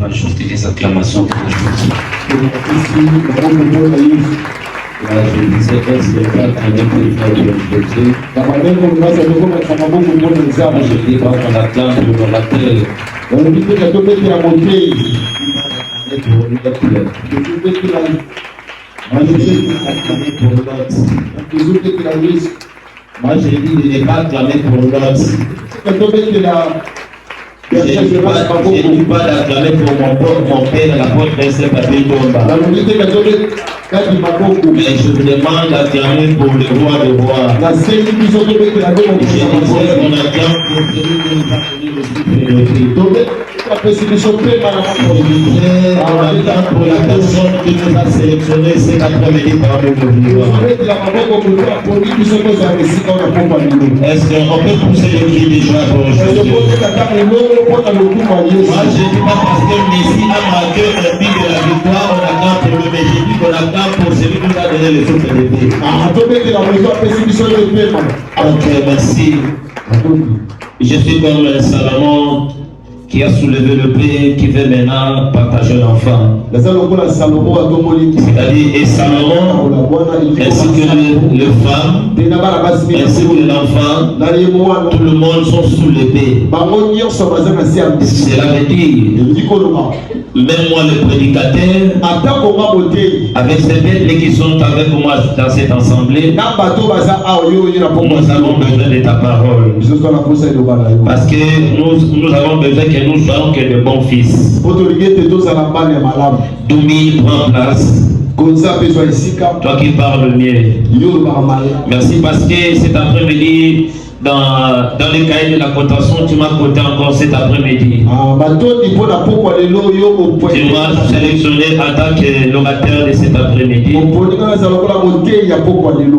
juste des acclamations pour la chose. Là, je disais, est-ce que pas quand même pour faire de l'objectif? Moi, je dis quand on acclame l'adorateur, moi, j'ai dit de ne pas acclamer pour l'autre. Je ne dis pas d'acclamer pour mon père, la porte d'un seul papier tomba. Mais je vous demande d'acclamer pour le roi des rois. Je disais, on acclame pour celui qui nous a donné le suprême. On acclame pour la personne qui nous a sélectionné cet après-midi parmi nos Est-ce qu'on peut pousser le cri de joie pour aujourd'hui? Moi, je ne dis pas parce que Messie a marqué le but de la victoire, on acclame pour le Messie, dit qu'on acclame pour celui qui nous a donné le souffle de vie. Ok, merci. Je suis comme Salomon qui a soulevé le paix, qui veut maintenant partager l'enfant. C'est-à-dire, et Salomon, ainsi que les femmes, ainsi que l'enfant, tout le monde sont sous l'épée. Cela veut dire, même moi le prédicateur, avec ces bêtes qui sont avec moi dans cette assemblée, nous avons besoin de ta parole. Parce que nous avons besoin que nous soyons que de bons fils. Doumi, prends place. Toi qui parles mieux. Merci parce que cet après-midi, dans les cahiers de la cotation, tu m'as coté encore cet après-midi. Tu m'as sélectionné en tant que l'orateur de cet après-midi.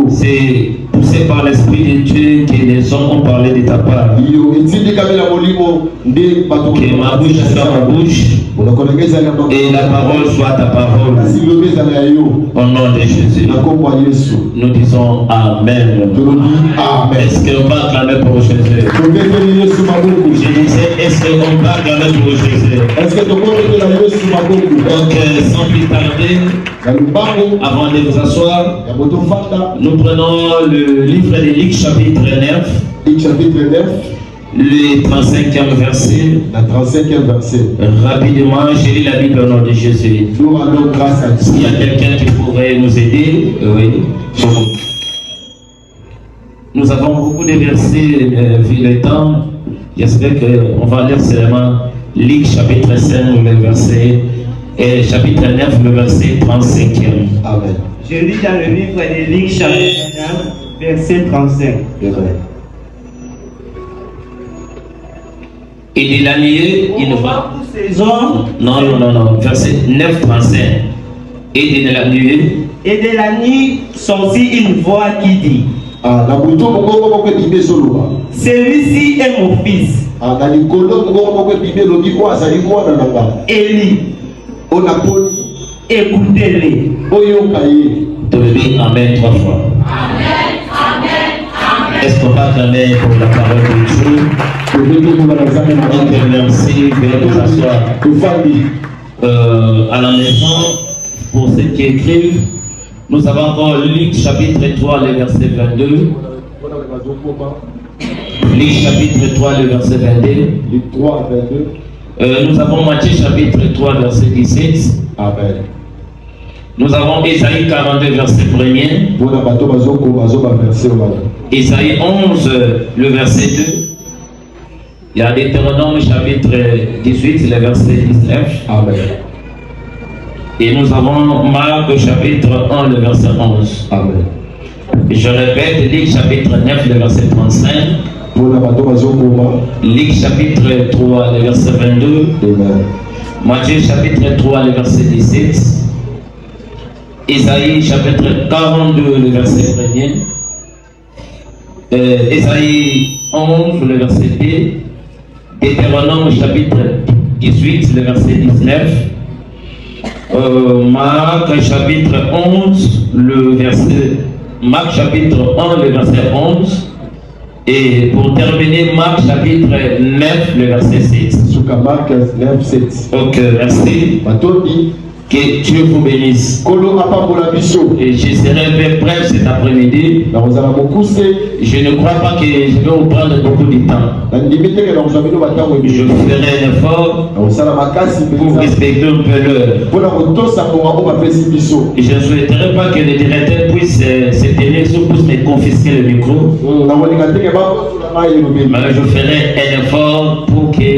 C'est poussé par l'Esprit de Dieu que les hommes ont parlé de ta part. Que ma bouche soit ma bouche et la parole soit ta parole. Au nom de Jésus. Nous disons Amen. Est-ce qu'on va acclamer pour Jésus? Je disais, est-ce qu'on va acclamer pour Jésus? Donc, sans plus tarder, avant de vous asseoir, nous prenons le livre de Luc chapitre 9. Le 35e verset. La 35e verset. Rapidement, j'ai lu la Bible au nom de Jésus. Nous rendons grâce à Dieu. S'il y a quelqu'un qui pourrait nous aider, oui. Nous avons beaucoup de versets, vu le temps. J'espère qu'on va lire seulement Luc chapitre 5, le verset, et chapitre 9, le verset 35e. Amen. Je lis dans le livre de Luc chapitre 9, verset 35. Et de la nuée, il ne va. Non. Verset 9, 35. Et de la nuée. Et de la nuit sortit une voix qui dit: celui-ci est mon fils. Élie, écoutez-les. Amen 3 fois. Est-ce qu'on va acclamer pour la parole de Dieu? Merci, veuillez vous asseoir. À la maison, pour ceux qui écrivent, nous avons encore Luc chapitre 3, le verset 22. Luc chapitre 3, le verset 22. Luc 3, 22. Nous avons Matthieu chapitre 3, verset 17. Amen. Nous avons Ésaïe 42, verset 1er. Ésaïe 11, le verset 2. Il y a Deutéronome chapitre 18, le verset 19. Amen. Et nous avons Marc chapitre 1, le verset 11. Amen. Et je répète, Luc chapitre 9, le verset 35. Luc chapitre 3, le verset 22. Amen. Matthieu chapitre 3, le verset 17. Ésaïe chapitre 42, le verset 1er. Ésaïe 11, le verset 2. Deutéronome chapitre 18, le verset 19. Marc chapitre 11, le verset. Marc chapitre 1, le verset 11. Et pour terminer, Marc chapitre 9, le verset 7. Marc 9, 7. Ok, merci. Que Dieu vous bénisse. Et je serai un peu bref cet après-midi. Je ne crois pas que je vais vous prendre beaucoup de temps. Je ferai un effort pour respecter un peu l'heure. Je ne souhaiterais pas que le directeur puisse se tenir sur pour me confisquer le micro. Mais je ferai un effort pour que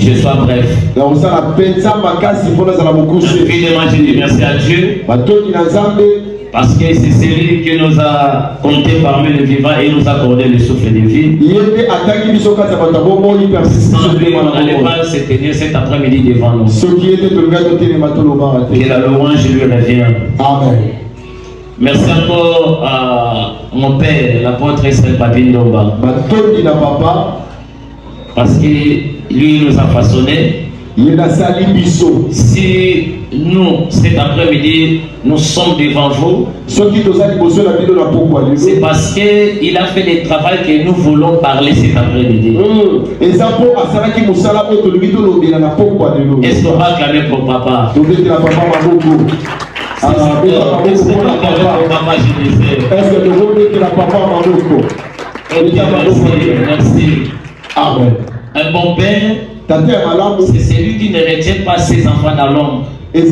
je sois bref. Évidemment, je dis merci à Dieu. Parce que c'est celui qui nous a compté parmi les vivants et nous a accordé le souffle de vie. On n'allait pas se tenir cet après-midi devant nous. Que la louange lui revienne. Amen. Merci encore à mon père, l'apôtre Israël Papin Domba. Parce que lui nous a façonné. Si nous, cet après-midi, nous sommes devant vous, c'est parce qu'il a fait le travail que nous voulons parler cet après-midi. Est-ce qu'on va acclamer pour papa? Merci. Amen. Un bon père, c'est celui qui ne retient pas ses enfants dans l'ombre. Et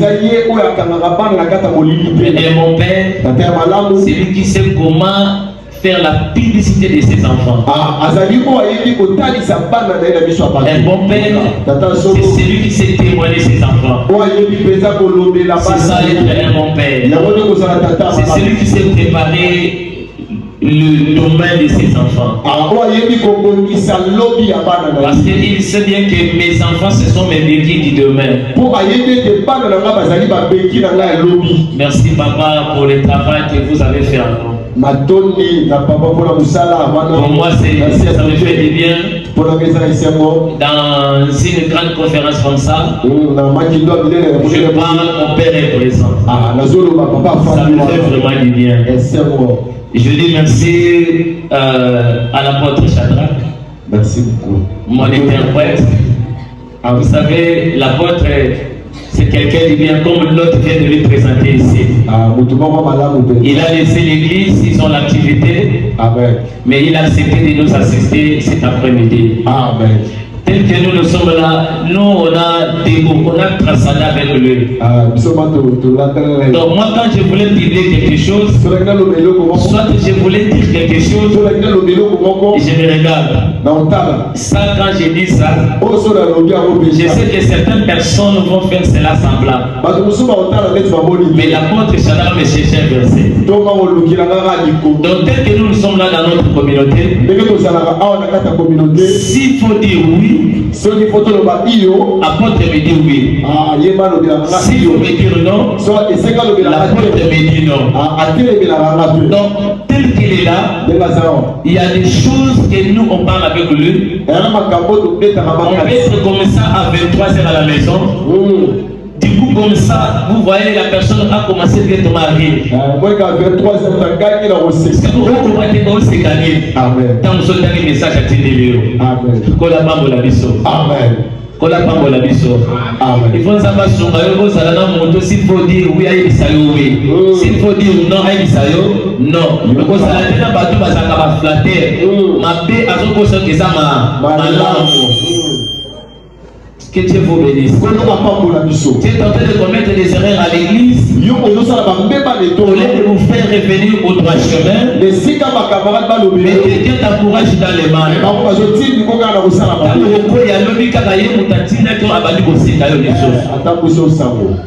mon père, c'est lui qui sait comment faire la publicité de ses enfants. Un bon père, c'est celui qui sait témoigner ses enfants. C'est ça être un bon père. C'est celui qui sait préparer le domaine de ses enfants. Parce qu'il sait bien que mes enfants, ce sont mes béquilles du domaine. Merci papa pour le travail que vous avez fait en nous. Pour moi, ça me fait du bien. Dans une grande conférence comme ça, je parle, mon père est présent. Ça me fait vraiment du bien. Je dis merci à l'apôtre Shadrach. Merci beaucoup. Mon interprète. Vous savez, l'apôtre, c'est quelqu'un de bien, comme l'autre vient de lui présenter ici. Il a laissé l'église, ils ont l'activité. Mais il a accepté de nous assister cet après-midi. Amen. Tel que nous sommes là, nous on a transcendé avec lui. Donc moi quand je voulais dire quelque chose, soit je voulais dire quelque chose, je me regarde. Ça quand je dis ça, je sais que certaines personnes vont faire cela semblable. Mais l'apôtre Shadrach me cherchait un verset. Donc tel que nous sommes là dans notre communauté, s'il faut dire oui, apôtre me dit oui. S'il faut me dire non, l'apôtre me dit non. Donc, tel qu'il est là, il y a des choses que nous on parle avec lui. On peut être comme ça à 23h à la maison. Du coup, comme ça, vous voyez, la personne a commencé à être mariée. C'est pour vous comprenez comment c'est gagné. Tant que vous avez un message à Tindéléo. Amen. Il faut savoir s'il faut dire oui à Isaïo, oui. S'il faut dire non à Isaïo, non. Parce que la dernière bateau va s'accapar flatter. Ma paix a son conscience que ça m'a l'amour. Que Dieu vous bénisse. Tu es en train de commettre des erreurs à l'église. Au lieu de vous faire revenir au droit chemin, mais Dieu t'encourage dans les mal.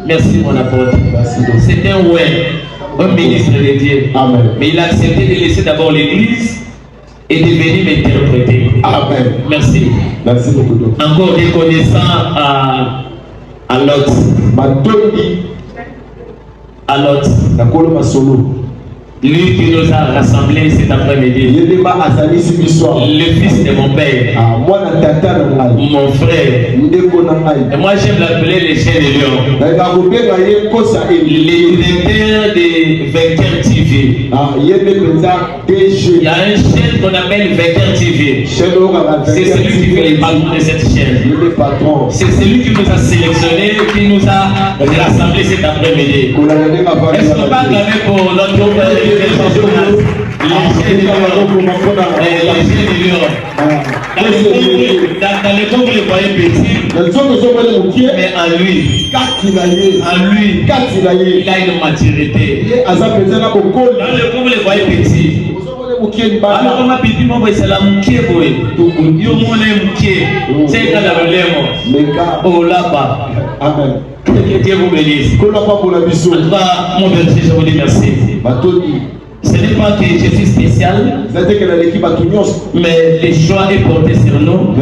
Merci mon apôtre. C'est un ministre de Dieu. Amen. Mais il a accepté de laisser d'abord l'église et de venir m'interpréter. Amen. Merci. Merci beaucoup. Encore reconnaissant à l'autre. Lui qui nous a rassemblés cet après-midi. Le fils de mon père. Mon frère. Et moi j'aime l'appeler le chien de lion. Le directeur des 20e TV. Il y a un chaîne qu'on appelle Vainqueur TV. C'est celui qui fait les patrons de cette chaîne. C'est celui qui nous a sélectionnés, qui nous a rassemblés cet après-midi. Est-ce qu'on va acclamer pour notre dans les pauvres, les voyez petits, mais en lui, il a une maturité. Dans les pauvres, les voyez petits. Alors on m'a dit c'est la mouké boy. Yo mon mouké. C'est quand la lemo. Oh là-bas. Amen. Que Dieu vous bénisse. Mon berger, je vous dis merci. Ce n'est pas que je suis spécial, mais le choix est porté sur nous.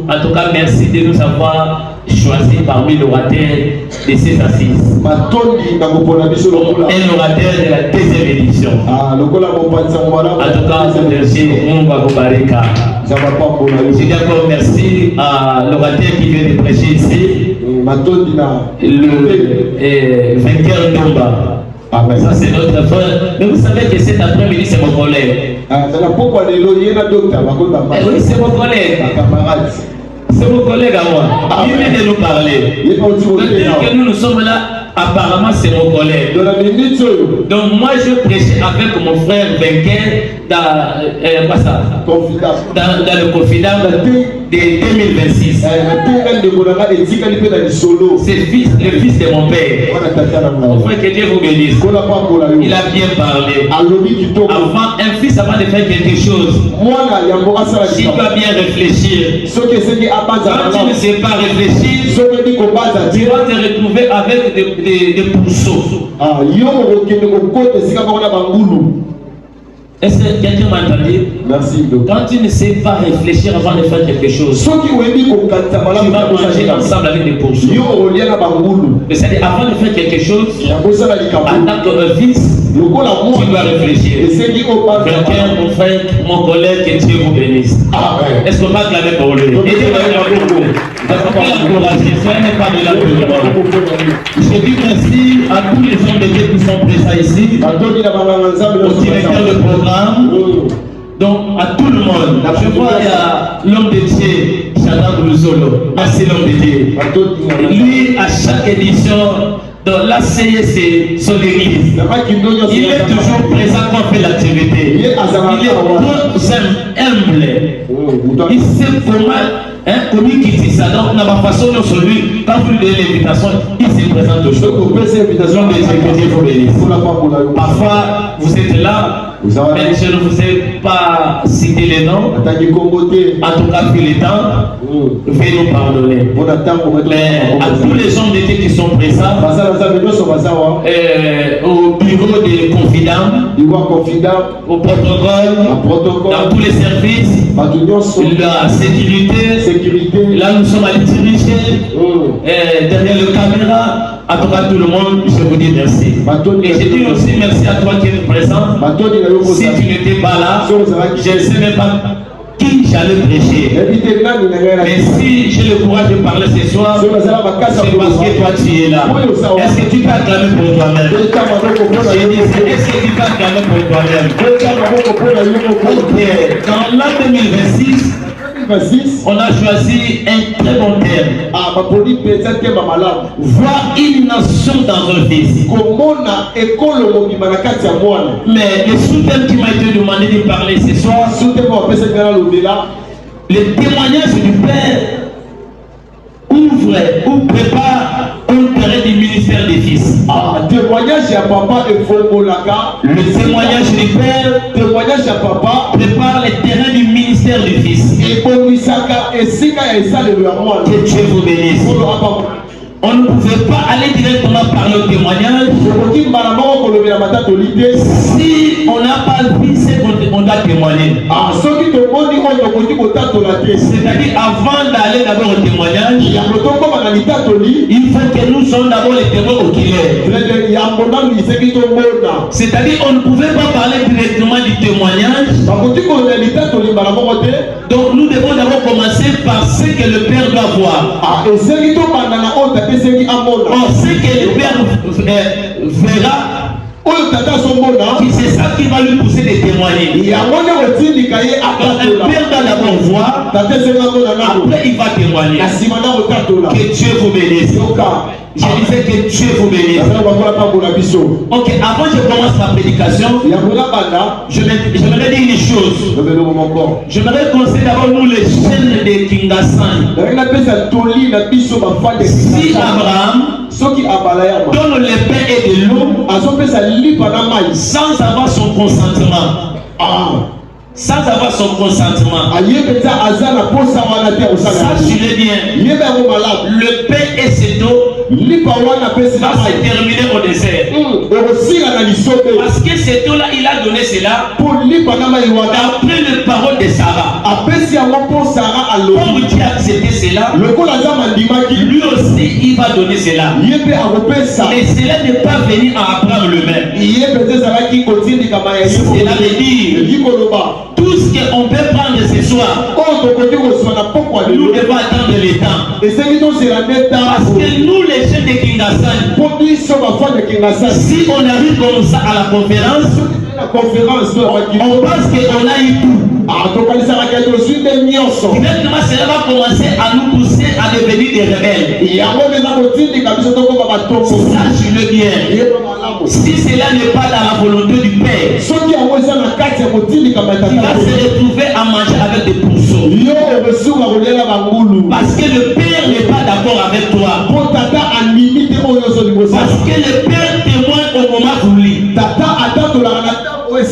En tout cas, merci de nous avoir choisi parmi l'orateur de ces assises. Un orateur de la deuxième édition. En tout cas, merci, on va vous barricade. Je dis encore merci à l'orateur qui vient de prêcher ici, le vainqueur Tomba. Ça c'est notre frère. Mais vous savez que cet après-midi c'est mon collègue. Oui, c'est mon collègue. C'est mon collègue à moi. Il vient de nous parler. Peut-être que nous sommes là, apparemment c'est mon collègue. Donc moi je prêchais avec mon frère vainqueur dans le confident de 2026. C'est le fils de mon père. Mon frère, que Dieu vous bénisse. Il a bien parlé. Avant, un fils avant de faire quelque chose, il doit bien réfléchir. Quand tu ne sais pas réfléchir, tu vas te retrouver avec des pourceaux. Est-ce que quelqu'un m'a entendu? Merci. Quand tu ne sais pas réfléchir avant de faire quelque chose, tu vas manger ensemble avec des pourceaux. C'est-à-dire, avant de faire quelque chose, en tant qu'un fils, tu dois réfléchir. Quelqu'un, mon frère, mon collègue, que Dieu vous bénisse. Est-ce qu'on va acclamer pour lui? Et Dieu va acclamer. Je dis merci à tous les hommes de Dieu qui sont présents ici, au directeur de programme, donc à tout le monde. Je vois il y a l'homme de Dieu, Chadam Louzolo. Merci l'homme de Dieu. Lui, à chaque édition, dans l'ACS, c'est son église. Il est toujours présent quand on fait l'activité. Il est très humble. Il sait comment il quitte ça. Donc, dans ma façon de celui, quand vous lui donnez l'invitation, il se présente toujours. Parfois, vous êtes là. Mais je ne vous ai pas cité les noms. En tout cas, puis les temps, veuillez nous pardonner. Mais à tous les hommes d'été qui sont présents, au bureau des confidents, au protocole, dans tous les services, la sécurité, là nous sommes à les diriger, derrière le caméra. À tout le monde, je vous dis merci. Et je dis aussi merci à toi qui es présent. Si tu n'étais pas là, je ne sais même pas qui j'allais prêcher. Mais si j'ai le courage de parler ce soir, c'est parce que toi tu es là. Est-ce que tu peux acclamer pour toi-même? J'ai dit, est-ce que tu peux acclamer pour toi-même? Dans l'an 2026, on a choisi un très bon terme. Voir une nation dans un fils. Mais le sous-thème qui m'a été demandé de parler ce soir, le témoignage du Père ouvre ou prépare un terrain du ministère des fils. Témoignage à papa et Fongolaka. Le témoignage du Père, témoignage à papa, prépare le terrain du ministère du fils. Que Dieu vous bénisse. On ne pouvait pas aller directement parler au témoignage si on n'a pas vu ce qu'on a témoigné. C'est-à-dire avant d'aller d'abord au témoignage, il faut que nous soyons d'abord les témoins oculaires. C'est-à-dire on ne pouvait pas parler directement du témoignage. Donc nous devons d'abord commencer par ce que le Père doit voir. Or, ce que le Père verra, c'est ça qui va lui pousser de témoigner. Un père doit d'abord voir, après il va témoigner. Que Dieu vous bénisse. Je disais que Dieu vous bénisse. Ok, avant que je commence ma prédication, j'aimerais dire une chose. J'aimerais conseiller d'abord nous les chaînes de Kingasani. Si Abraham donne le pain et de l'eau sans avoir son consentement, sans avoir son consentement, sachez-le bien, le pain et cette eau va se terminer au désert. Parce que cette eau-là, il a donné cela d'après les paroles de Sarah. Comme Dieu a accepté cela, lui aussi il va donner cela. Mais cela n'est pas venu à Abraham lui-même. Cela veut dire tout ce qu'on peut prendre ce soir, nous devons attendre le temps. Parce que nous les jeunes de Kingasani, si on arrive comme ça à la conférence, on pense qu'on a eu tout. Directement, cela va commencer à nous pousser à devenir des rebelles. Sache-le bien. Si cela n'est pas dans la volonté du Père, tu vas se retrouver à manger avec des pourceaux. Parce que le Père n'est pas d'accord avec toi. Parce que le Père témoigne au moment voulu. Mais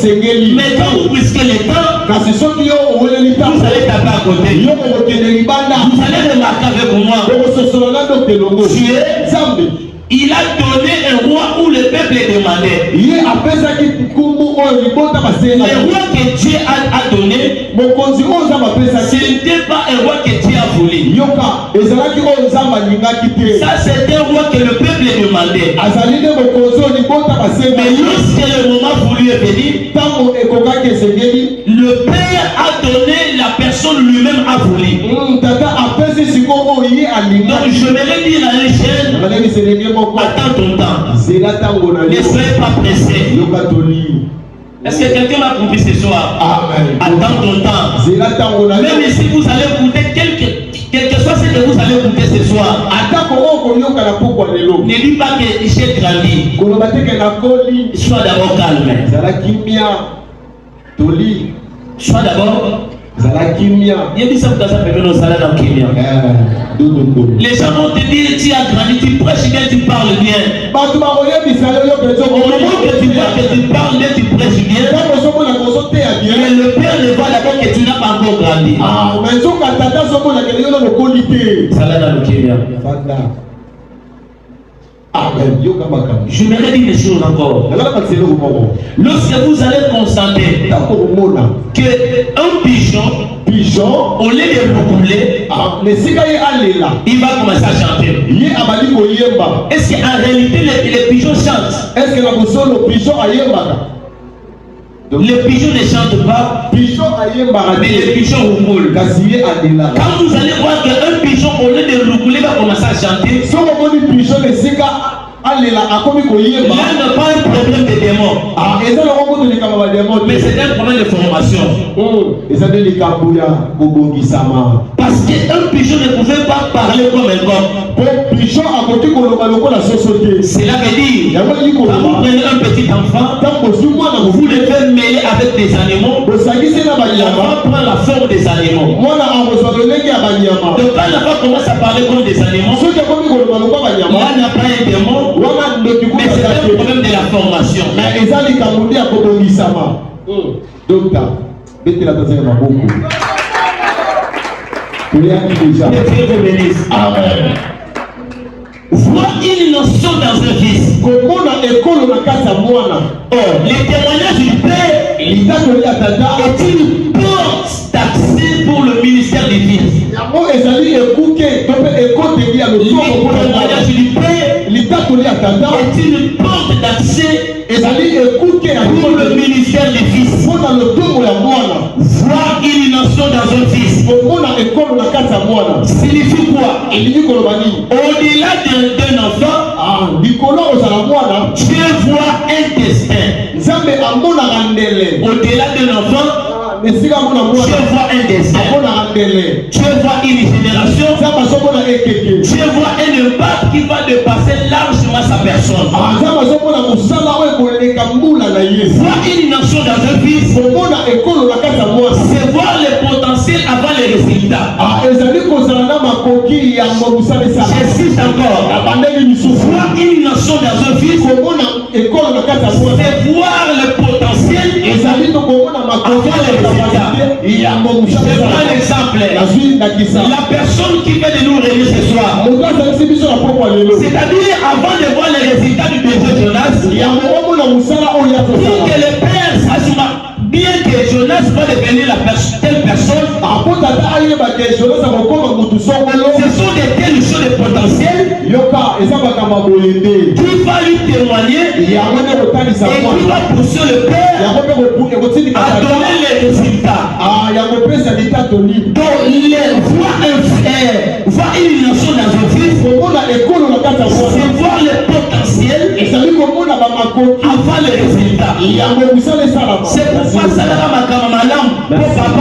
quand vous risquez le temps, vous allez taper à côté. Vous allez remarquer avec moi. Il a donné un roi où le peuple demandait. Le roi que Dieu a donné, ce n'était pas un roi que Dieu a voulu. Ça c'est un roi que le peuple demandait. Mais lorsque le moment voulu est venu, le Père a donné, la personne lui-même a voulu. Donc je vais dire à une chaîne, attends ton temps. Ne soyez pas pressé. Est-ce que quelqu'un m'a compris ce soir? Amen. Attends ton temps. Même si vous allez écouter quel que soit ce que vous allez écouter ce soir, ne dis pas que j'ai grandi. Sois d'abord calme. Sois d'abord. Les gens vont te dire tu as grandi, tu prêches bien, tu parles bien. Au moment que tu vois que tu parles bien, tu prêches bien, mais le Père ne voit d'abord que tu n'as pas encore grandi. Je me redis une chose encore. Lorsque vous allez constater qu'un pigeon, au lieu de rouler, il va commencer à chanter. Est-ce qu'en réalité les pigeons chantent? Les pigeons ne chantent pas, mais les pigeons roulent. Quand vous allez voir qu'un pigeon, au lieu de rouler, va commencer à chanter, là n'a pas un problème de démon, mais c'est un problème de formation. Parce qu'un pigeon ne pouvait pas parler comme un coq. Cela veut dire, quand vous prenez un petit enfant, vous le faites mêler avec des animaux, l'enfant prend la forme des animaux. Donc quand l'enfant commence à parler comme des animaux, là n'a pas un démon, mais c'est un problème de la formation. Que Dieu vous bénisse. Amen. Voir une notion dans un fils. Les témoignages du Père est une porte d'accès pour le ministère du Fils. Les témoignages du Père est une porte d'accès pour le ministère du Fils. Voir une notion dans un fils signifie quoi? Au-delà d'un enfant, Dieu voit un destin. Au-delà d'un enfant, tu vois un destin, tu vois une génération, tu vois un impact qui va dépasser largement sa personne. Voir une nation dans un fils, c'est voir le potentiel avant les résultats. J'insiste encore. Voir une nation dans un fils, c'est voir le potentiel avant les résultats. Je prends un exemple. La personne qui vient de nous réunir ce soir, c'est-à-dire avant de voir les résultats du désir Jonas, pour que le Père sache bien que Jonas va devenir telle personne, ce sont des telles choses de potentiel qui va lui témoigner et qui va pousser le Père à donner les résultats. Donc il voit une nation dans un fils, c'est voir le potentiel avant les résultats. C'est pourquoi ça n'a pas papa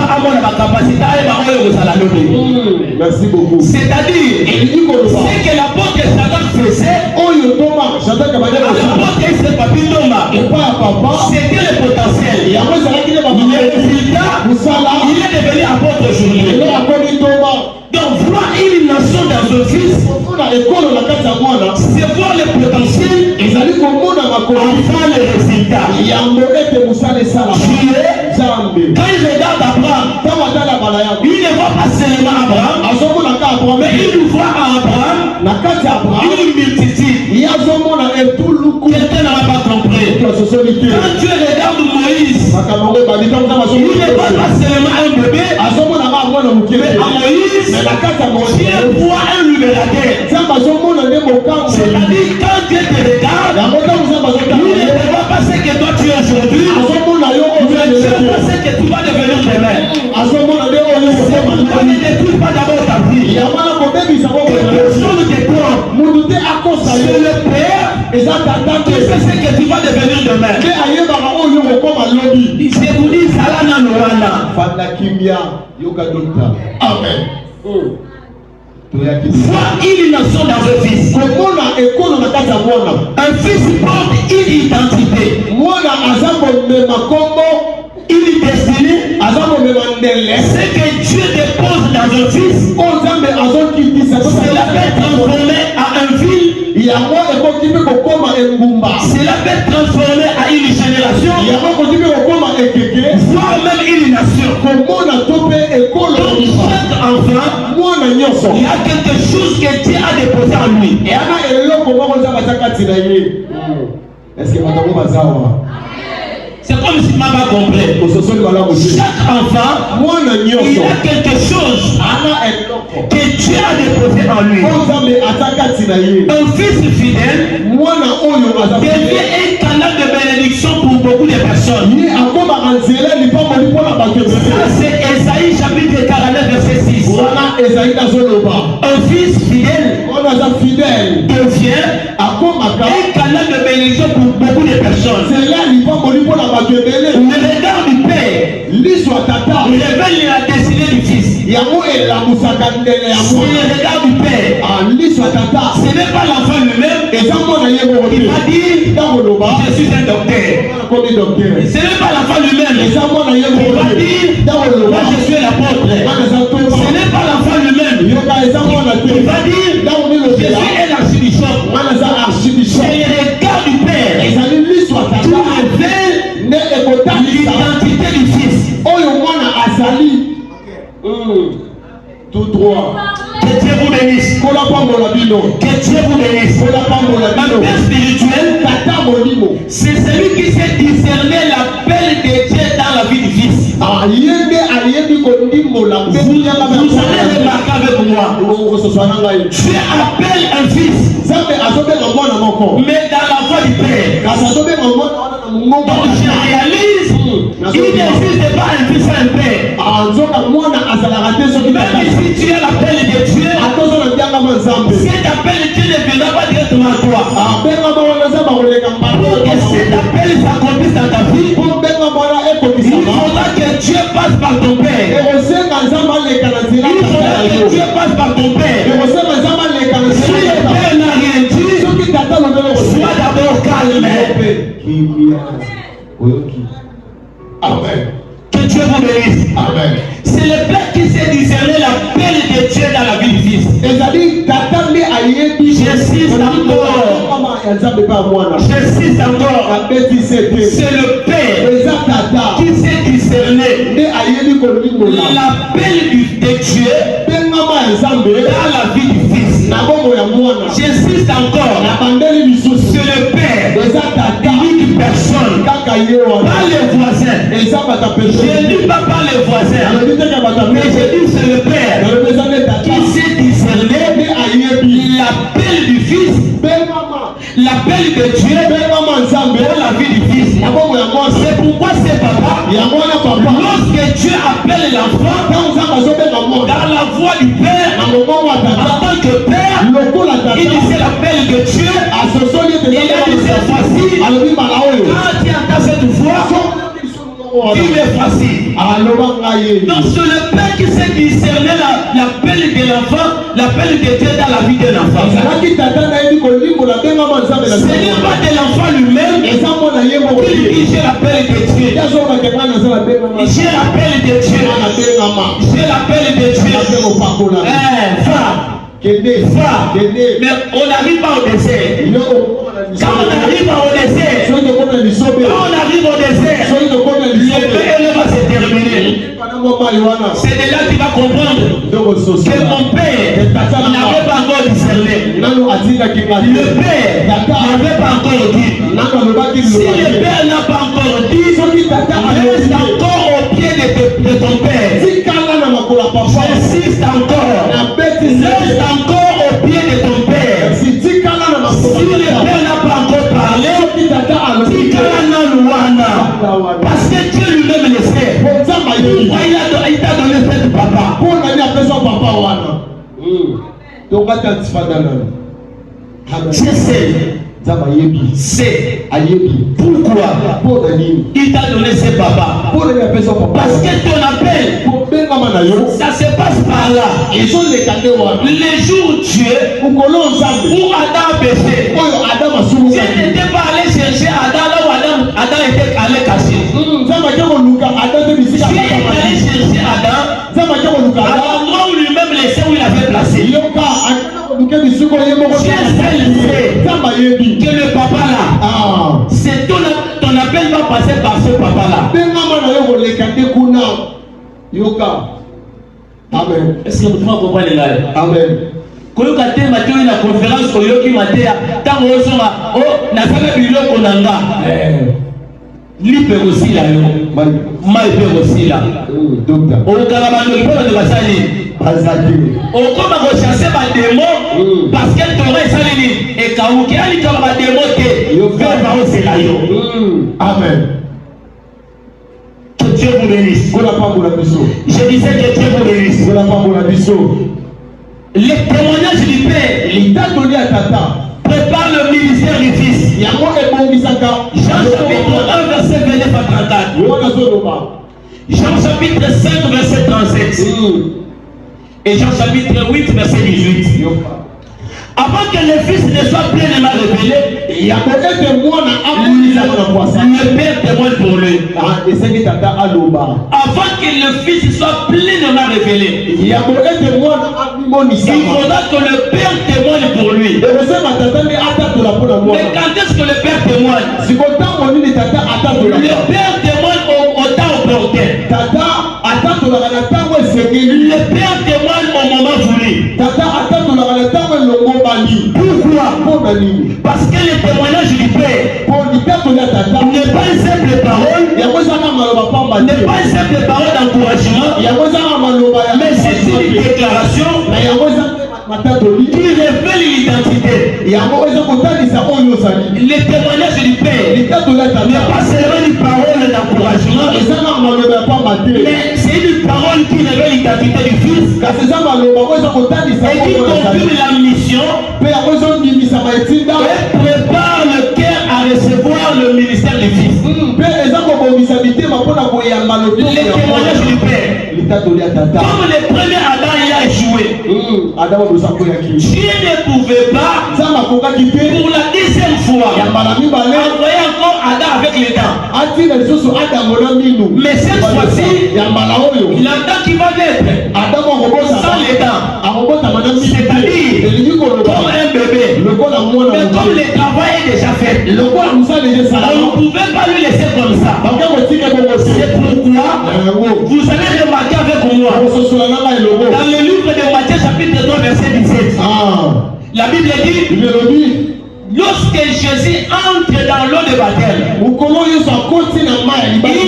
a mon capacité à merci beaucoup. c'est-à-dire ce que l'apôtre Satan faisait, c'était le potentiel. Le résultat, il est devenu apôtre aujourd'hui. Donc voir une nation dans un fils, c'est voir le potentiel avant le résultat. Quand il regarde Abraham, il ne voit pas seulement Abraham, mais il voit Abraham une multitude. Quelqu'un n'a pas compris. Quand Dieu regarde Moïse, il ne voit pas seulement un bébé, mais à Moïse, Dieu voit un libérateur. C'est-à-dire quand Dieu te regarde, il ne voit pas ce que toi tu es aujourd'hui, mais Dieu voit ce que tu vas devenir demain. On ne détruit pas d'abord ta vie. Personne ne te trompe. C'est le Père qui sait ce que tu vas devenir demain. Je vous dis, Salana Noana. Amen. Voir une nation dans un fils. Un fils porte une identité, une destinée. Ce que Dieu dépose dans un fils, cela peut transformer à un ville, cela peut transformer à une génération, voire même une nation. Donc chaque enfant, il y a quelque chose que Dieu a déposé en lui. Est-ce que c'est comme si tu m'as pas compris. Chaque enfant, il a quelque chose que Dieu a déposé en lui. Un fils fidèle devient un canal de bénédiction pour beaucoup de personnes. Ça, c'est Esaïe chapitre 49 verset 6. Un fils fidèle devient un canal de bénédiction pour beaucoup de personnes. Le regard du Père révèle la destinée du Fils. C'est le regard du Père. Ce n'est pas l'enfant lui-même. Il va dire, je suis un docteur. Ce n'est pas l'enfant lui-même. Il va dire, moi je suis l'apôtre. Ce n'est pas l'enfant lui-même. Il va dire, je suis un archibishop. C'est le regard du Père qui révèle l'identité du Fils. Tout droit. Que Dieu vous bénisse. Que Dieu vous bénisse. Un père spirituel, c'est celui qui sait discerner l'appel de Dieu dans la vie du Fils. Vous allez remarquer avec moi. Dieu appelle un fils, mais dans la voie du Père. Donc je réalise, il n'existe pas un fils et un père. Même si tu as l'appel de Dieu, cet appel de Dieu ne viendra pas directement directement à toi. Pour que cet appel s'accomplisse dans ta vie, il faudra que Dieu passe par ton père. Il faudra que Dieu passe par ton père. Si le père n'a rien dit, sois d'abord calme. Amen. Que Dieu vous bénisse. Amen. C'est le père qui sait discerner l'appel de Dieu dans la vie du fils. J'insiste encore. J'insiste encore. C'est le père qui sait discerner l'appel de Dieu dans la vie du fils. J'insiste encore. C'est le père, unique personne, pas les voisins. Je ne dis pas les voisins, mais je dis c'est le père qui sait discerner l'appel du fils, l'appel de Dieu dans la vie du fils. C'est pourquoi c'est papa. Lorsque Dieu appelle l'enfant dans la voix du père, en tant que père, il disait l'appel de Dieu. Il a dit cette fois-ci, quand tu entends cette voix, il est facile. Donc c'est le père qui sait discerner l'appel de l'enfant, l'appel de Dieu dans la vie de l'enfant. Ce n'est pas de l'enfant lui-même qui dit j'ai l'appel de Dieu. J'ai l'appel de Dieu. J'ai l'appel de Dieu. Mais on n'arrive pas au désert. Quand on arrive au désert, le père va se terminer. C'est de là que tu vas comprendre que mon père n'avait pas encore discerné. Le père n'avait pas encore dit. Si le père n'a pas encore dit, reste encore au pied de ton père. J'insiste encore. Reste encore au pied de ton père. Si le père n'a pas encore parlé, parce que Dieu lui-même le sait. Pourquoi il t'a donné cette papa? Je sais. C'est pourquoi il t'a donné ses papas. Parce que ton appel, ça se passe par là. Les jours où Dieu, où Adam a péché, Dieu n'était pas allé chercher Adam là où Adam était allé cacher. Dieu est allé chercher Adam à l'endroit où lui-même laissait, où il avait placé. Que le papa là, c'est ton appel va passer par ce papa là. Amen. Est-ce que vous comprenez là? Amen. Quand vous avez une conférence, vous avez une li peut aussi là, mal peut aussi là. Au Carabano, il peut basali. Au comme à rechercher ma démon, parce qu'elle t'aurait salini. Et quand vous avez ma démon, c'est là. Amen. Que Dieu vous bénisse. Je disais que Dieu vous bénisse. Les témoignages du Père, l'État donné à Tata, prépare le ministère du Fils. Jean chapitre 1, verset 29 à 34. Jean chapitre 5, verset 37. Et Jean chapitre 8, verset 18. Avant que le Fils ne soit pleinement révélé, le Père témoigne pour lui. Avant que le Fils soit pleinement révélé, il faudra que le Père témoigne pour lui. Mais quand est-ce que le Père témoigne? Le Père témoigne au temps opportun. Le Père témoigne au moment voulu. Pourquoi? Parce que le témoignage du Père n'est pas une simple parole, n'est pas une simple parole d'encouragement, mais c'est une déclaration qui révèle l'identité. Le témoignage du Père n'est pas seulement une parole d'encouragement, mais c'est c'est une parole qui révèle l'identité du Fils et qui confirme la mission et prépare le cœur à recevoir le ministère du Fils. Les témoignages du Père. Comme le premier Adam il a échoué, Dieu ne pouvait pas pour la deuxième fois envoyer encore Adam avec les dents. Mais cette fois-ci, l'Adam qui va naître sans les dents, c'est-à-dire comme un bébé, mais comme le travail est déjà fait, on ne pouvait pas lui laisser comme ça. C'est pourquoi vous allez remarquer avec moi dans le livre de Matthieu chapitre 3 verset 17, la Bible dit lorsque Jésus entre dans l'eau de baptême, il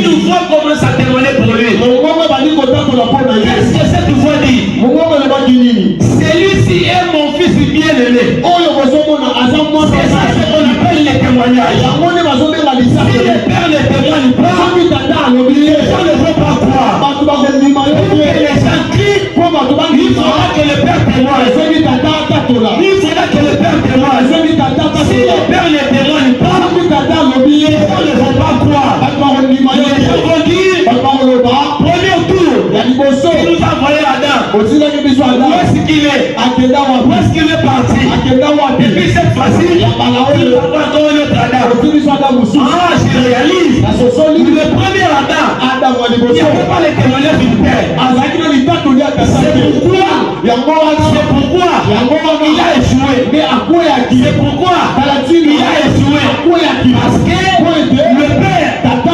nous voit commencer à témoigner pour lui. Qu'est-ce que cette voix dit? Celui-ci est mon fils bien-aimé. C'est ça ce qu'on appelle les témoignages. Si le Père ne témoigne pas, les gens ne vont pas croire. Que les gens crient, il faudra que le Père témoigne. Il faudra que le Père témoigne. Si le Père ne témoigne pas, les gens ne vont pas croire. Les gens vont dire, premier tour, il nous a envoyé Adam. Où est-ce qu'il est? Où est-ce qu'il est parti? Et puis cette fois-ci, il va encore un autre Adam. Je réalise, le premier Adam, il n'y avait pas les témoignages du Père. C'est pourquoi il a échoué. C'est pourquoi il a échoué. Parce que le Père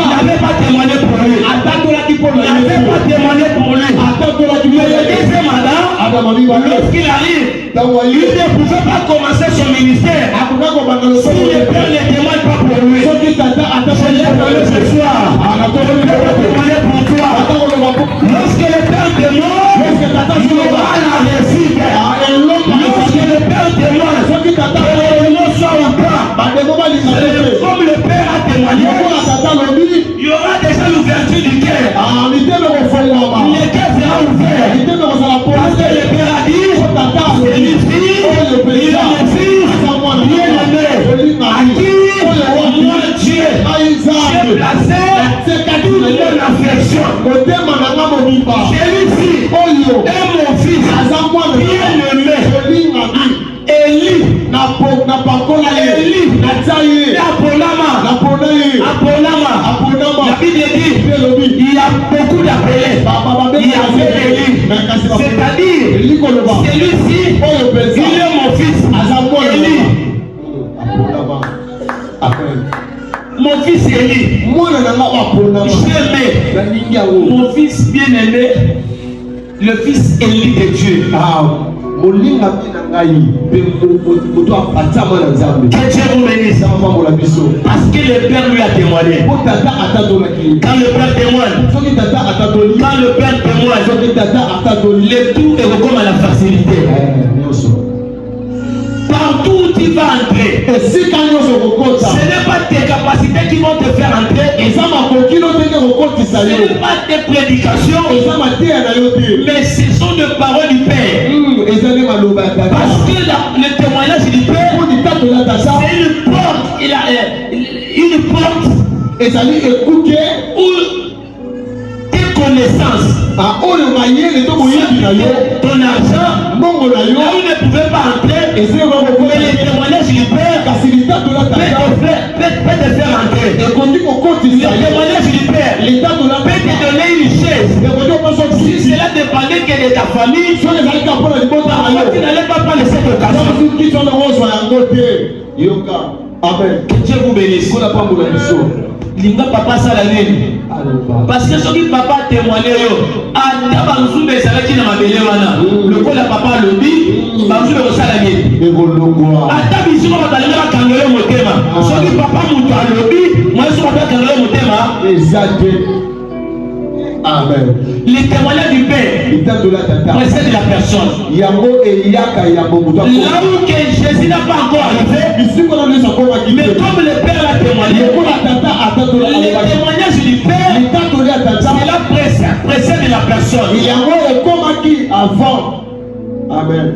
n'avait pas témoigné pour lui. Il n'avait pas témoigné pour lui. Mais le deuxième Adam, lorsqu'il arrive, il ne pouvait pas commencer son ministère si le Père ne témoigne pas pour lui. Je l'ai appelé ce soir. Je vais témoigner pour toi. Lorsque le Père témoigne, il y aura la réussite. Lorsque le Père témoigne, il ne sort pas. Comme le Père a témoigné, il y aura déjà l'ouverture du cœur. Le cœur sera ouvert. Parce que le Père a dit, c'est une fille, il est mon fils, bien-aimé, à qui moi Dieu, j'ai placé toute mon affection. Celui-ci est mon fils, bien-aimé. Élie, la Bible dit, il y a beaucoup d'appelés. Il y avait Élie. C'est-à-dire, celui-ci, il est mon fils. Élie. Mon fils Élie. J'aimais mon fils bien-aimé, le fils Élie de Dieu. Que Dieu vous bénisse. Parce que le Père lui a témoigné. Quand le Père témoigne, le tout est comme à la facilité. Partout où tu vas entrer, ce n'est pas tes capacités qui vont te faire entrer. Ce n'est pas tes prédications, mais ce sont des paroles du Père. Parce que le témoignage du Père, c'est une porte. Il a une porte où tes connaissances, ton argent, là où ne pouvait pas entrer, mais les témoignages du Père peut te faire entrer. Les témoignages du Père peut te donner une chaise. Si cela dépendait que de ta famille, tu n'allais pas prendre cette occasion. Amen. Que Dieu vous bénisse. Linga papa salamé. Parce que celui papa témoigné le coup la papa lobby, banzou le salamé. Ata biso ba balinga kangelo motema. Celui papa muto lobby, moi je pas kangelo motema. Exact. Amen. Les témoignages du Père précèdent la personne. Là où Jésus n'a pas encore arrivé, mais comme le Père l'a témoigné, les témoignages du Père, c'est la précède la personne. personne. Il y a un comment qui avant. Amen.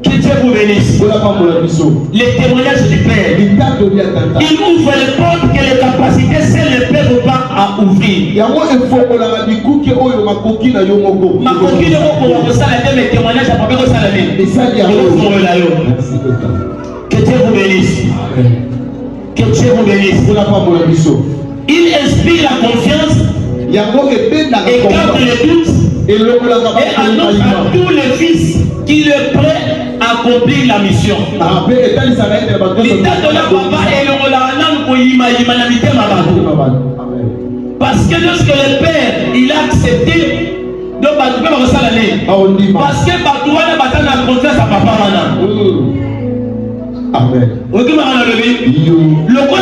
Que Dieu vous bénisse. Les témoignages du Père. Il ouvre les portes que les capacités seules ne peuvent pas à ouvrir. Ma coquille de vous pour ça les témoignages à pas faire ça la même. Que Dieu vous bénisse. Que Dieu vous bénisse. Il inspire la confiance. Écarte les doutes. Et annonce à tous les fils qu'il est prêt à accomplir la mission. Parce que lorsque le Père il a accepté, donc parce que Batouana a confiance à Papa. Amen. Le quoi a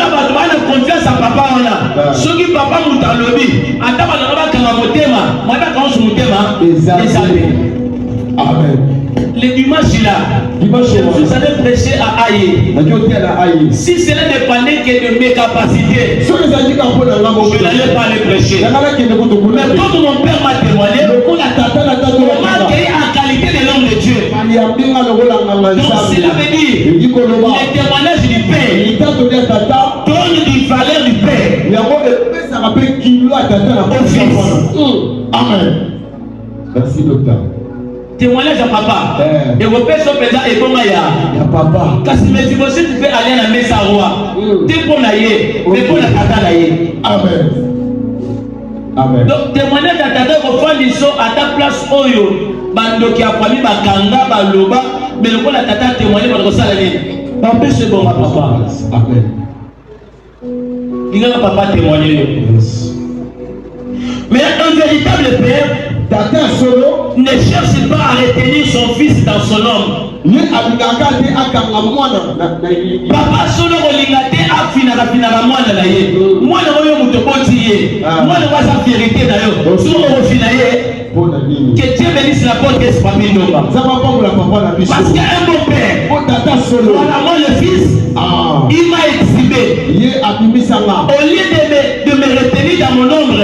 confiance à Papa. Ce qui Papa m'a lobby, Amen. Le dimanche là, vous allez prêcher à Aïe. Si cela dépendait que de mes capacités, je n'allais pas les prêcher. Mais comme mon père m'a témoigné, on m'a accueilli en qualité de l'homme de Dieu. Donc cela veut dire, les témoignages du Père donnent du valeur du Père au Fils. Amen. Merci docteur. Témoignage à papa. Et vos pères sont présents et comment il y a papa. Parce que si tu fais aller à la messe à roi, t'es pour l'aïe, mais pour la tata l'aïe. Amen. Amen. Donc témoignage à tata vos frères ils sont à ta place oyo. Bando qui a promis ma kanga baloba, mais le coup la tata témoigner votre salarié. Papa c'est bon ma papa. Amen. Il y a un papa témoigner. Mais un véritable père ne cherche pas à retenir son fils dans son homme. Papa solo olingate afina mwana na ye. Mwana oyo mutoboti ye. Mwana wa sa vérité na yo. Solo ofina ye. Que Dieu bénisse la porte de sa famille. Parce qu'un bon père, voilà moi le fils, il m'a exhibé. Au lieu de me retenir dans mon ombre,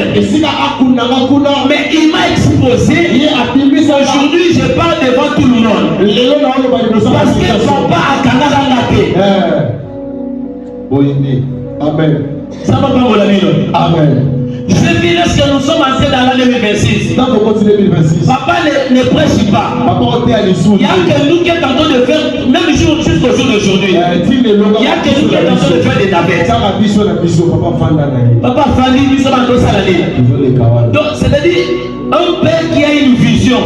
mais il m'a exposé. Aujourd'hui je parle devant tout le monde. Parce que papa a canadé. Amen. Ça va pas mon ami. Amen. Je vis lorsque nous sommes entrés dans l'année 2026. Papa ne prêche pas. Il y a que nous qui sommes en train de faire, même jusqu'au jour d'aujourd'hui. Il y a que nous qui sommes en train de faire des navettes. Papa Fandi, nous sommes en train de faire. Donc, c'est-à-dire, un père qui a une vision.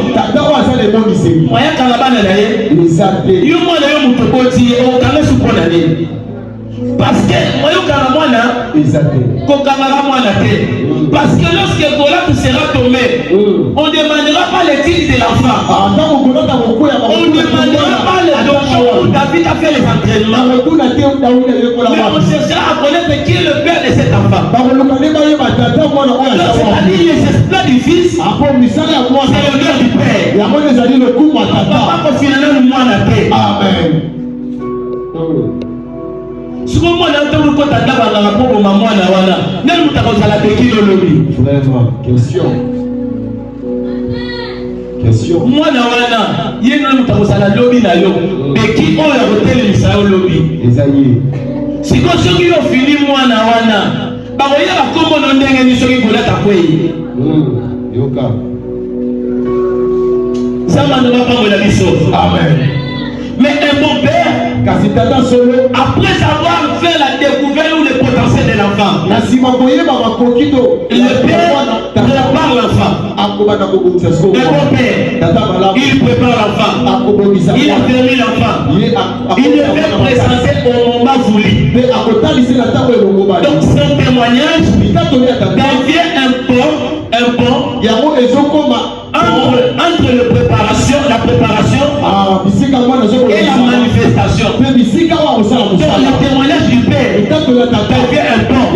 Moyen Kalabana d'ailleurs. Il y a un moyen de me dire, on va se prendre. Parce que parce que lorsque Goliath sera tombé, on ne demandera pas les titres de l'enfant. On ne demandera pas les documents où David a fait les entraînements. Mais on cherchera à connaître qui est le père de cet enfant. C'est-à-dire les esprits du fils, c'est le cœur du père. Papa peut finalement nous montrer la paix. Amen. Si vous avez un peu de temps, vous question. Moi, il y a un lobby. Si vous avez fini, moi, Amen. Mais un bon père, après avoir fait la découverte ou le potentiel de l'enfant, le père prépare l'enfant. Un bon père, il prépare l'enfant. Il a permis l'enfant. Il le fait présenter au moment voulu. Donc son témoignage devient un pont entre la préparation et la manifestation. Donc le témoignage du père devient un pont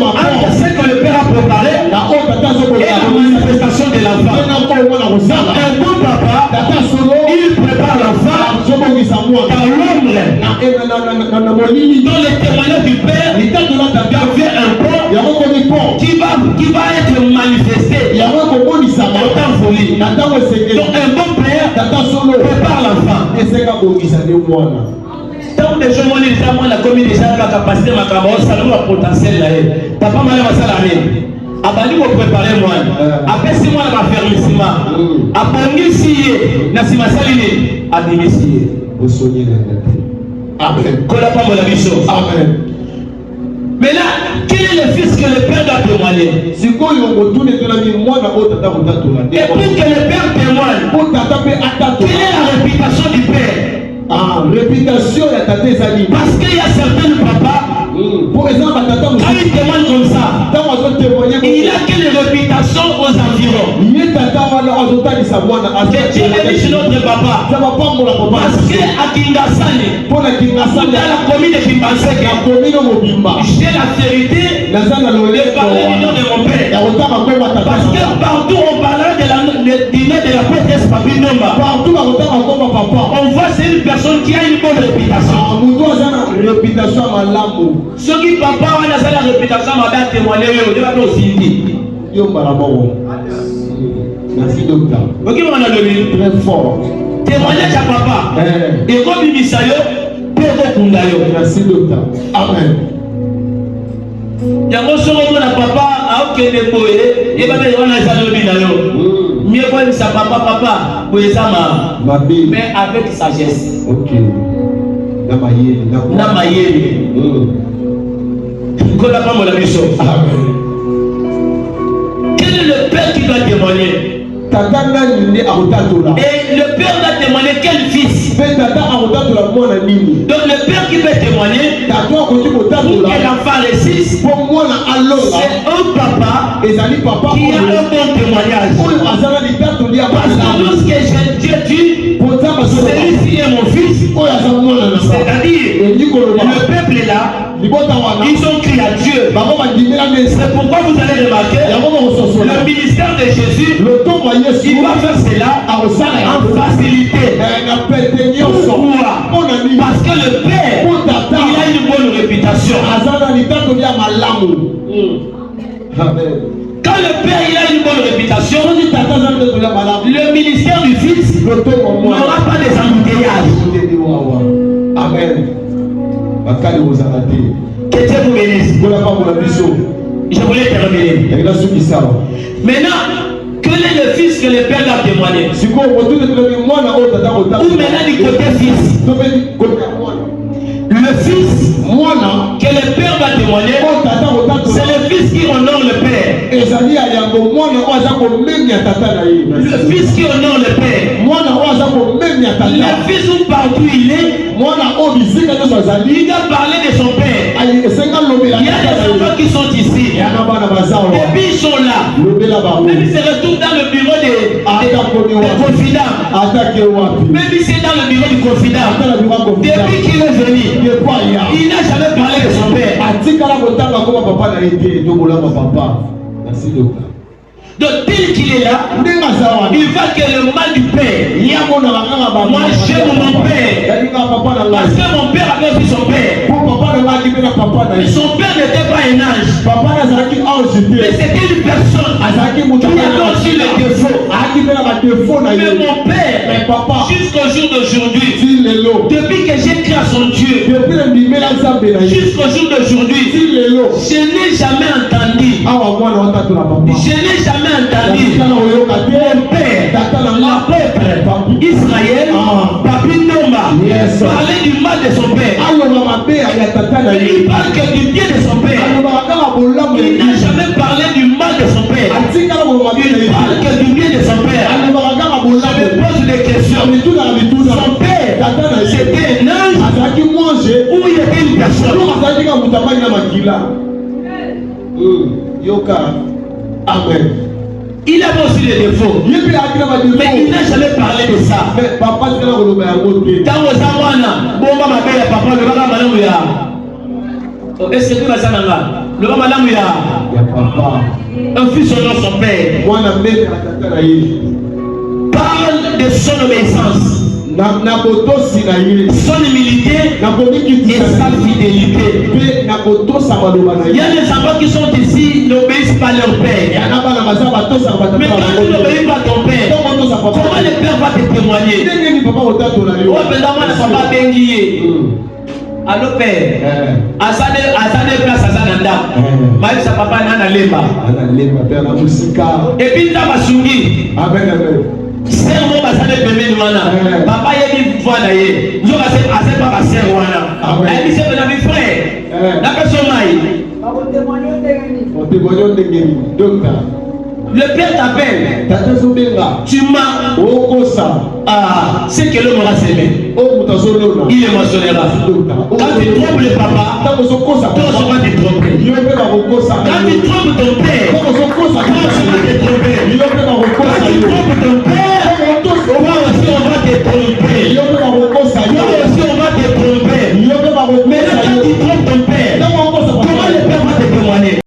entre ce que le père a préparé et la manifestation de l'enfant. Un bon papa, il prépare l'enfant dans l'ombre. Donc le témoignage du père devient un pont qui va être manifesté dans ta folie. Donc un bon père prépare l'enfant. Tant que je m'en ai moi la commune déjà la capacité ma camarade salon le potentiel là. Papa m'a dit ça la même. Abali mo préparer moi. Après 6 mois la fermissement. Après si na si masaline abimisi. Au soigner la Amen. Qu'on n'a pas mon ami chose. Amen. Mais là, quel est le fils que le père doit témoigner? Et pour que le père témoigne, quelle est la réputation du père? Réputation ya tata ezali parce qu'il y a certains papas pour exemple tata quand il témoigne comme ça il a quelle réputation aux environs il tata wana azotalisa mwana Dieu bénisse notre papa parce que à Kingasani pour la Kingasani dans la commune de Kimbaseke j'ai la vérité de parler du nom de mon père parce que partout on parle du nom de la prêtresse Papi Nomba partout on voit c'est une personne qui a une bonne réputation. Ceux qui papa on a la réputation m'a bien témoigné on va aussi dire. Yo marabo. Merci docteur. OK on a le très fort. Témoignage à papa. Et comme il misayo père kundayo. Merci docteur. Amen. Yango soko na papa a okende boye et ba be on a ça le binayo. Mieux quoi ça papa boye ça ma mais avec sagesse. OK. Na mayele. Kola pas mon ami so. Amen. Quel est le père qui doit témoigner? Et le père doit témoigner quel fils? Donc le père qui veut témoigner pour que l'enfant réussisse, c'est un papa qui a un bon témoignage. Parce que lorsque Dieu dit celui-ci est mon fils, c'est-à-dire le peuple est là, ils ont crié à Dieu. C'est pourquoi vous allez remarquer le ministère de Jésus, il va faire cela en facilité. Pourquoi? Parce que le père, il a une bonne réputation. Quand le père il a une bonne réputation, le ministère du fils n'aura pas des embouteillages. Amen. Que Dieu vous bénisse. Je voulais terminer. Maintenant, quel est le fils que le père a témoigné? Ou maintenant du côté fils? Le fils que le père va témoigner, c'est le fils qui honore le père. Le fils qui honore le père. Le fils où partout il est, il doit parler de son père. Il y a des enfants qui sont ici. Et puis ils sont là. Même ils se retrouvent dans le bureau des confidents. Même si c'est dans le bureau du confident. Depuis qu'il est venu, il n'a jamais parlé de son père. Donc tel qu'il est là, il va que le mal du père. Moi j'aime mon père. Parce que mon père avait vu son père. Mais son père n'était pas un ange. Mais c'était une personne qui avait aussi le défaut. Mais mon père, jusqu'au jour d'aujourd'hui, depuis que j'ai créé son Dieu, jusqu'au jour d'aujourd'hui, je n'ai jamais entendu. Je n'ai jamais entendu mon père, l'apôtre Israël, Papi Nomba, parler du mal de son père. Il parle que du bien de son père. Il n'a jamais parlé du mal de son père. Il parle que du bien de son père. Je me pose des questions. Son père, c'était un ange ou il était une personne? Amen. Il a aussi des défauts. Mais il n'a jamais parlé de ça. Est-ce que tu vas ça le un fils honore son père. Parle de son obéissance, son humilité et sa fidélité. Il y a des enfants qui sont ici. pas leur père. Mais quand tu n'obéis pas ton père, comment le père va te témoigner? Oh, pendant le papa bengié. Allô père, asane place asananda. Maïs sa papa nana lemba. Et puis ta basungi. Amen, amen. C'est mon basane bébé wana. Papa yebi voilà ye. Nous assez papa c'est wana. Et puis c'est mon ami frère. La personne maï. Le père t'appelle. Tu m'as. Ah, c'est que l'homme aura s'aimé. Il émotionnera. Quand tu trompes le papa, toi aussi vas te tromper. Quand tu trompes ton père, toi aussi vas te tromper. Quand tu trompes ton père,